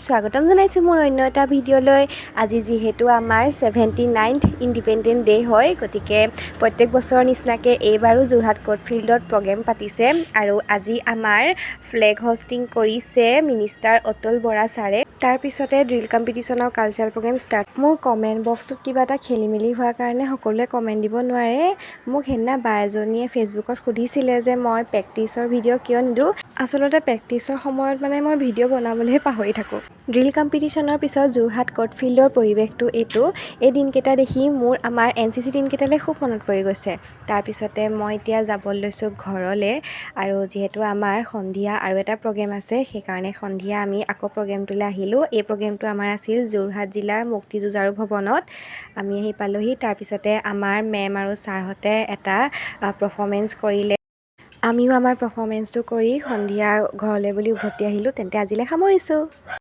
স্বাগতম জনাইছোঁ মোৰ অন্য এটা ভিডিঅ'লৈ। আজি যিহেতু আমাৰ 79th ইণ্ডিপেণ্ডেন্ট ডে' হয়, গতিকে প্ৰত্যেক বছৰৰ নিচিনাকৈ এইবাৰো যোৰহাট কোৰ্ট ফিল্ডত প্ৰগ্ৰেম পাতিছে আৰু আজি আমাৰ ফ্লেগ হোষ্টিং কৰিছে মিনিষ্টাৰ অতুল বৰা ছাৰে। তাৰপিছতে ড্ৰিল কম্পিটিশ্যন আৰু কালচাৰেল প্ৰগ্ৰেম ষ্টাৰ্ট। মোৰ কমেণ্ট বক্সটোত কিবা এটা খেলি মেলি হোৱাৰ কাৰণে সকলোৱে কমেণ্ট দিব নোৱাৰে। মোক সেইদিনা বা এজনীয়ে ফেচবুকত সুধিছিলে যে মই প্ৰেক্টিচৰ ভিডিঅ' কিয় নিদিওঁ। আচলতে প্ৰেক্টিচৰ সময়ত মই ভিডিঅ' বনাবলৈহে পাহৰি থাকোঁ। ড্ৰিল কম্পিটিশ্যনৰ পিছত যোৰহাট কোৰ্ট ফিল্ডৰ পৰিৱেশটো এইটো। এই দিনকেইটা দেখি মোৰ আমাৰ NCC দিনকেইটালৈ খুব মনত পৰি গৈছে। তাৰপিছতে মই এতিয়া যাব লৈছোঁ ঘৰলৈ আৰু যিহেতু আমাৰ সন্ধিয়া আৰু এটা প্ৰগ্ৰেম আছে, সেইকাৰণে সন্ধিয়া আমি আকৌ প্ৰগ্ৰেমটোলৈ আহিলোঁ। এই প্ৰগ্ৰেমটো আমাৰ আছিল যোৰহাট জিলাৰ মুক্তি যুঁজাৰু ভৱনত। আমি আহি পালোহি। তাৰপিছতে আমাৰ মেম আৰু ছাৰহঁতে এটা পাৰফৰ্মেঞ্চ কৰিলে। আমিও আমাৰ পাৰফৰ্মেঞ্চটো কৰি সন্ধিয়া ঘৰলৈ বুলি উভতি আহিলোঁ। তেন্তে আজিলৈ সামৰিছোঁ।